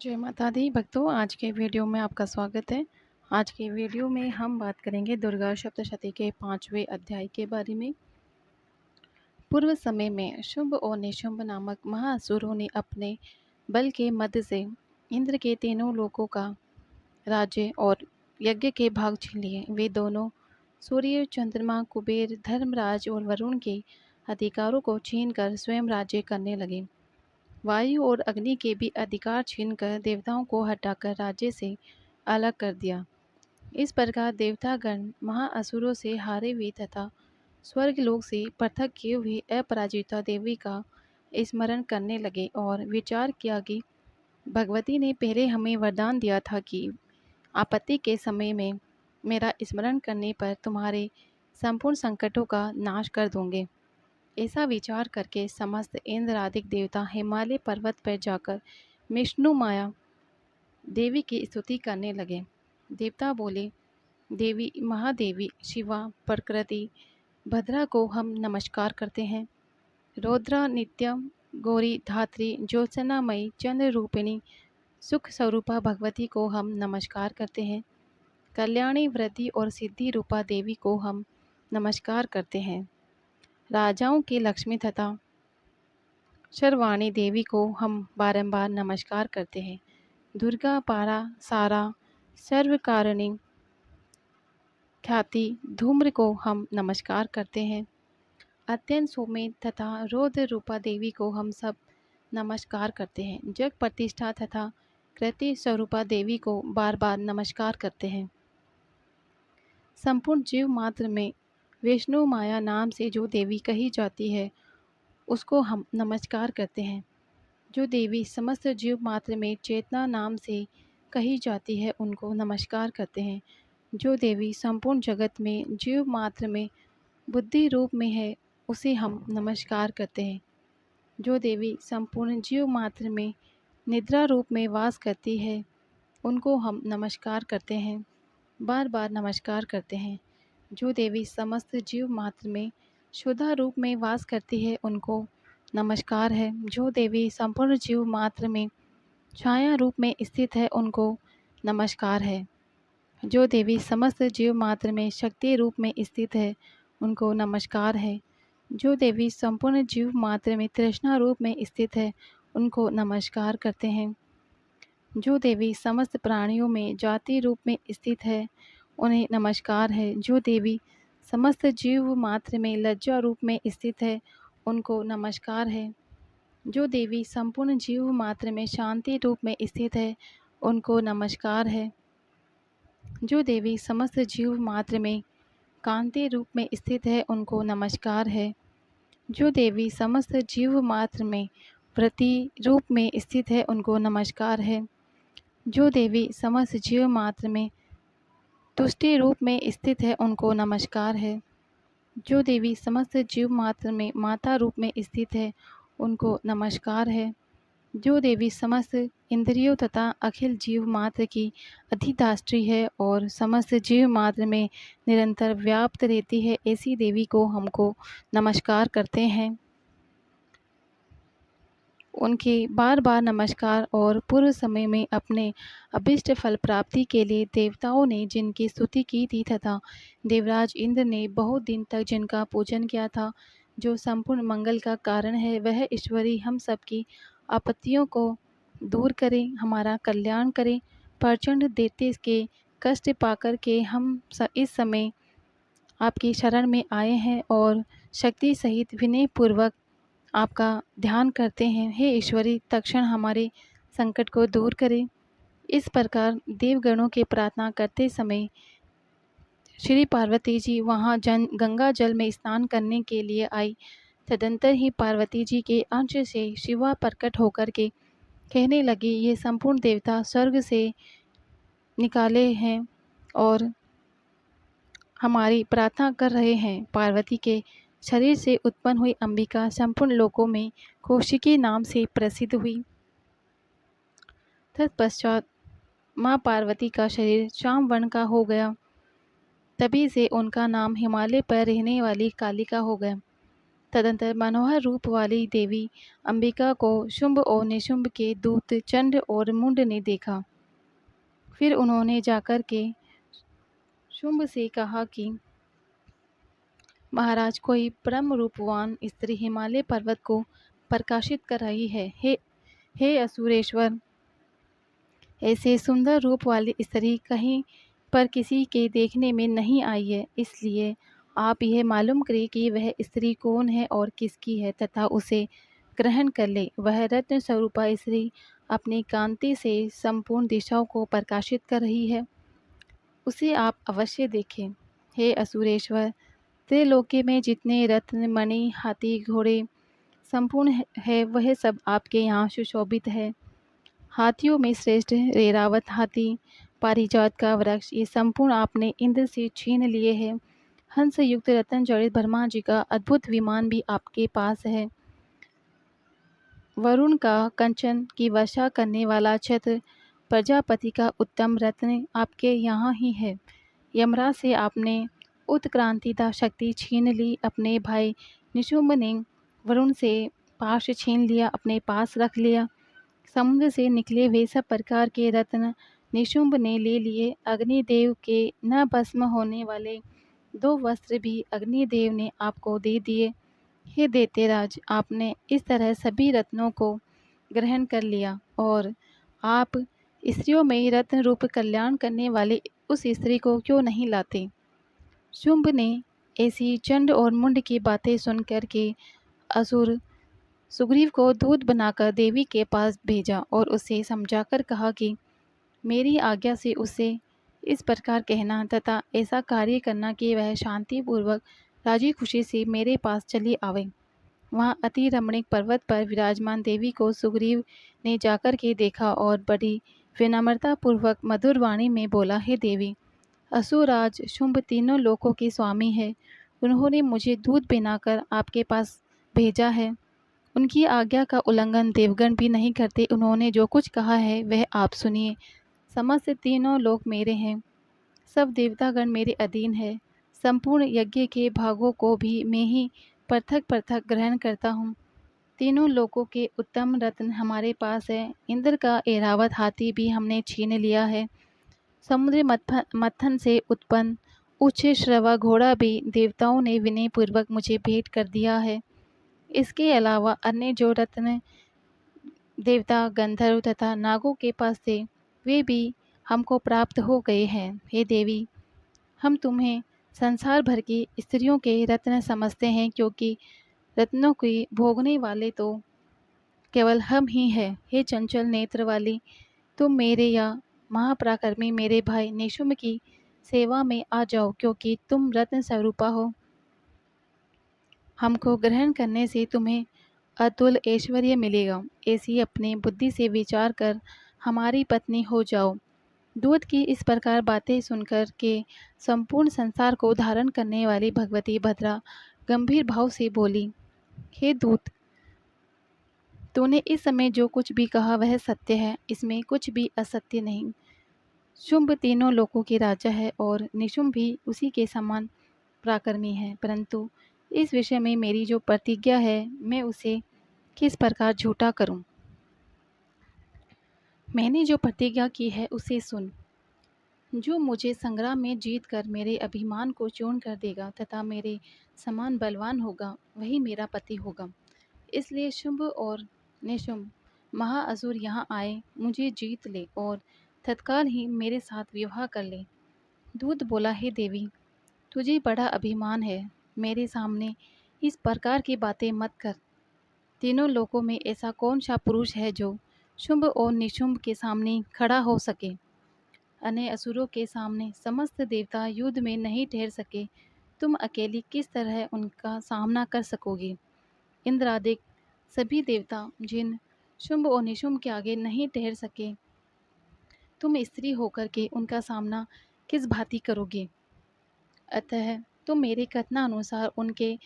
जय माता दी भक्तों, आज के वीडियो में आपका स्वागत है। आज के वीडियो में हम बात करेंगे दुर्गा सप्तशती के 5वें अध्याय के बारे में। पूर्व समय में शुंभ और निशुंभ नामक महाअसुरों ने अपने बल के मद से इंद्र के तीनों लोकों का राज्य और यज्ञ के भाग छीन लिए। वे दोनों सूर्य, चंद्रमा, कुबेर, धर्मराज और वरुण के अधिकारों को छीनकर स्वयं राज्य करने लगे। वायु और अग्नि के भी अधिकार छीनकर देवताओं को हटाकर राज्य से अलग कर दिया। इस प्रकार देवतागण महाअसुरों से हारे हुए तथा स्वर्गलोक से पृथक किए हुए अपराजिता देवी का स्मरण करने लगे और विचार किया कि भगवती ने पहले हमें वरदान दिया था कि आपत्ति के समय में मेरा स्मरण करने पर तुम्हारे संपूर्ण संकटों का नाश कर दूंगे। ऐसा विचार करके समस्त इंद्रादिक देवता हिमालय पर्वत पर जाकर विष्णु माया देवी की स्तुति करने लगे। देवता बोले, देवी महादेवी शिवा प्रकृति भद्रा को हम नमस्कार करते हैं। रौद्रा नित्यम गौरी धात्री ज्योत्सनामयी चंद्र रूपिणी सुख स्वरूपा भगवती को हम नमस्कार करते हैं। कल्याणी वृद्धि और सिद्धि रूपा देवी को हम नमस्कार करते हैं। राजाओं की लक्ष्मी तथा शर्वाणी देवी को हम बारंबार नमस्कार करते हैं। दुर्गा पारा सारा सर्वकारिणी ख्याति धूम्र को हम नमस्कार करते हैं। अत्यंत सौम्य तथा रौद्र रूपा देवी को हम सब नमस्कार करते हैं। जग प्रतिष्ठा तथा कृति स्वरूपा देवी को बार बार नमस्कार करते हैं। संपूर्ण जीव मात्र में विष्णु माया नाम से जो देवी कही जाती है उसको हम नमस्कार करते हैं। जो देवी समस्त जीव मात्र में चेतना नाम से कही जाती है उनको नमस्कार करते हैं। जो देवी संपूर्ण जगत में जीव मात्र में बुद्धि रूप में है उसे हम नमस्कार करते हैं। जो देवी संपूर्ण जीव मात्र में निद्रा रूप में वास करती है उनको हम नमस्कार करते हैं, बार बार नमस्कार करते हैं। जो देवी समस्त जीव मात्र में शुद्धा रूप में वास करती है उनको नमस्कार है। जो देवी संपूर्ण जीव मात्र में छाया रूप में स्थित है उनको नमस्कार है। जो देवी समस्त जीव मात्र में शक्ति रूप में स्थित है उनको नमस्कार है। जो देवी संपूर्ण जीव मात्र में तृष्णा रूप में स्थित है उनको नमस्कार करते हैं। जो देवी समस्त प्राणियों में जाति रूप में स्थित है उन्हें नमस्कार है। जो देवी समस्त जीव मात्र में लज्जा रूप में स्थित है उनको नमस्कार है। जो देवी संपूर्ण जीव मात्र में शांति रूप में स्थित है उनको नमस्कार है। जो देवी समस्त जीव मात्र में कांति रूप में स्थित है उनको नमस्कार है। जो देवी समस्त जीव मात्र में प्रति रूप में स्थित है उनको नमस्कार है। जो देवी समस्त जीव मात्र में तुष्टि रूप में स्थित है उनको नमस्कार है। जो देवी समस्त जीव मात्र में माता रूप में स्थित है उनको नमस्कार है। जो देवी समस्त इंद्रियों तथा अखिल जीव मात्र की अधिष्ठात्री है और समस्त जीव मात्र में निरंतर व्याप्त रहती है ऐसी देवी को हमको नमस्कार करते हैं। उनके बार बार नमस्कार और पूर्व समय में अपने अभिष्ट फल प्राप्ति के लिए देवताओं ने जिनकी स्तुति की थी तथा देवराज इंद्र ने बहुत दिन तक जिनका पूजन किया था, जो संपूर्ण मंगल का कारण है, वह ईश्वरी हम सबकी आपत्तियों को दूर करें, हमारा कल्याण करें। प्रचंड दैत्य के कष्ट पाकर के हम इस समय आपकी शरण में आए हैं और शक्ति सहित विनय पूर्वक आपका ध्यान करते हैं। हे ईश्वरी, तक्षण हमारे संकट को दूर करें। इस प्रकार देवगणों की प्रार्थना करते समय श्री पार्वती जी वहाँ गंगा जल में स्नान करने के लिए आई। तदंतर ही पार्वती जी के अंश से शिवा प्रकट होकर के कहने लगी, ये संपूर्ण देवता स्वर्ग से निकाले हैं और हमारी प्रार्थना कर रहे हैं। पार्वती के शरीर से उत्पन्न हुई अंबिका संपूर्ण लोकों में कौशिकी नाम से प्रसिद्ध हुई। तत्पश्चात माँ पार्वती का शरीर श्याम वर्ण का हो गया। तभी से उनका नाम हिमालय पर रहने वाली कालिका हो गया। तदंतर मनोहर रूप वाली देवी अंबिका को शुंभ और निशुंभ के दूत चंड और मुंड ने देखा। फिर उन्होंने जाकर के शुंभ से कहा कि महाराज, कोई परम रूपवान स्त्री हिमालय पर्वत को प्रकाशित कर रही है। हे असुरेश्वर, ऐसे सुंदर रूप वाली स्त्री कहीं पर किसी के देखने में नहीं आई है, इसलिए आप यह मालूम करें कि वह स्त्री कौन है और किसकी है तथा उसे ग्रहण कर ले। वह रत्न स्वरूपा स्त्री अपनी कांति से संपूर्ण दिशाओं को प्रकाशित कर रही है, उसे आप अवश्य देखें। हे असुरेश्वर, त्रिलोकी में जितने रत्न, मणि, हाथी, घोड़े संपूर्ण है वह सब आपके यहाँ सुशोभित है। हाथियों में श्रेष्ठ रेरावत हाथी, पारिजात का वृक्ष, ये संपूर्ण आपने इंद्र से छीन लिए हैं। हंस युक्त रतन जड़ित ब्रह्मा जी का अद्भुत विमान भी आपके पास है। वरुण का कंचन की वर्षा करने वाला छत्र, प्रजापति का उत्तम रत्न आपके यहाँ ही है। यमराज से आपने उत्क्रांतिता शक्ति छीन ली। अपने भाई निशुंभ ने वरुण से पाश छीन लिया, अपने पास रख लिया। समुद्र से निकले हुए सब प्रकार के रत्न निशुंभ ने ले लिए। अग्निदेव के न भस्म होने वाले 2 वस्त्र भी अग्निदेव ने आपको दे दिए। हे दैत्यराज, आपने इस तरह सभी रत्नों को ग्रहण कर लिया और आप स्त्रियों में रत्न रूप कल्याण करने वाली उस स्त्री को क्यों नहीं लाते? शुंभ ने ऐसी चंड और मुंड की बातें सुनकर के असुर सुग्रीव को दूत बनाकर देवी के पास भेजा और उसे समझाकर कहा कि मेरी आज्ञा से उसे इस प्रकार कहना तथा ऐसा कार्य करना कि वह शांतिपूर्वक राजी खुशी से मेरे पास चली आवे। वहाँ अति रमणीक पर्वत पर विराजमान देवी को सुग्रीव ने जाकर के देखा और बड़ी विनम्रता पूर्वक मधुर वाणी में बोला, हे देवी, असुरराज शुंभ तीनों लोकों के स्वामी है। उन्होंने मुझे दूत बनाकर आपके पास भेजा है। उनकी आज्ञा का उल्लंघन देवगण भी नहीं करते। उन्होंने जो कुछ कहा है वह आप सुनिए। समस्त तीनों लोक मेरे हैं, सब देवतागण मेरे अधीन है। संपूर्ण यज्ञ के भागों को भी मैं ही पृथक पृथक ग्रहण करता हूँ। तीनों लोकों के उत्तम रत्न हमारे पास है। इंद्र का ऐरावत हाथी भी हमने छीन लिया है। समुद्र मत्थन से उत्पन्न उच्च श्रवा घोड़ा भी देवताओं ने विनय पूर्वक मुझे भेंट कर दिया है। इसके अलावा अन्य जो रत्न देवता, गंधर्व तथा नागों के पास थे वे भी हमको प्राप्त हो गए हैं। हे देवी, हम तुम्हें संसार भर की स्त्रियों के रत्न समझते हैं, क्योंकि रत्नों के भोगने वाले तो केवल हम ही हैं। हे चंचल नेत्र वाली, तुम मेरे या महापराक्रमी मेरे भाई निशुंभ की सेवा में आ जाओ, क्योंकि तुम रत्न स्वरूपा हो। हमको ग्रहण करने से तुम्हें अतुल ऐश्वर्य मिलेगा। ऐसी अपनी बुद्धि से विचार कर हमारी पत्नी हो जाओ। दूत की इस प्रकार बातें सुनकर के संपूर्ण संसार को धारण करने वाली भगवती भद्रा गंभीर भाव से बोली, हे दूत, तूने इस समय जो कुछ भी कहा वह सत्य है, इसमें कुछ भी असत्य नहीं। शुंभ तीनों लोकों के राजा है और निशुंभ भी उसी के समान पराक्रमी है, परंतु इस विषय में मेरी जो प्रतिज्ञा है मैं उसे किस प्रकार झूठा करूं? मैंने जो प्रतिज्ञा की है उसे सुन। जो मुझे संग्राम में जीत कर मेरे अभिमान को चूर्ण कर देगा तथा मेरे समान बलवान होगा वही मेरा पति होगा। इसलिए शुंभ और निशुंभ महाअसुर यहाँ आए, मुझे जीत ले और तत्काल ही मेरे साथ विवाह कर ले। दूत बोला, हे देवी, तुझे बड़ा अभिमान है, मेरे सामने इस प्रकार की बातें मत कर। तीनों लोकों में ऐसा कौन सा पुरुष है जो शुंभ और निशुंभ के सामने खड़ा हो सके? अन्य असुरों के सामने समस्त देवता युद्ध में नहीं ठहर सके, तुम अकेली किस तरह उनका सामना कर सकोगे? इंद्रादिक सभी देवता जिन शुंभ और निशुंभ के आगे नहीं ठहर सके, तुम स्त्री होकर के उनका सामना किस भांति करोगे? अतः तुम मेरे कथनानुसार उनके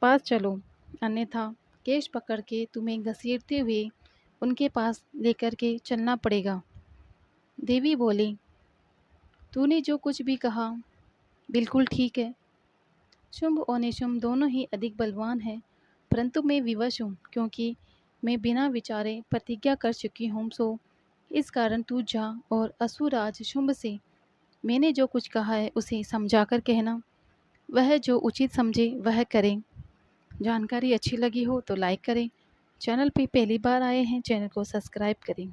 पास चलो, अन्यथा केश पकड़ के तुम्हें घसीटते हुए उनके पास लेकर के चलना पड़ेगा। देवी बोली, तूने जो कुछ भी कहा बिल्कुल ठीक है। शुंभ और निशुंभ दोनों ही अधिक बलवान हैं, परंतु मैं विवश हूँ, क्योंकि मैं बिना विचारे प्रतिज्ञा कर चुकी हूँ। सो इस कारण तू जा और असुराज शुंभ से मैंने जो कुछ कहा है उसे समझाकर कहना। वह जो उचित समझे वह करे। जानकारी अच्छी लगी हो तो लाइक करें। चैनल पे पहली बार आए हैं, चैनल को सब्सक्राइब करें।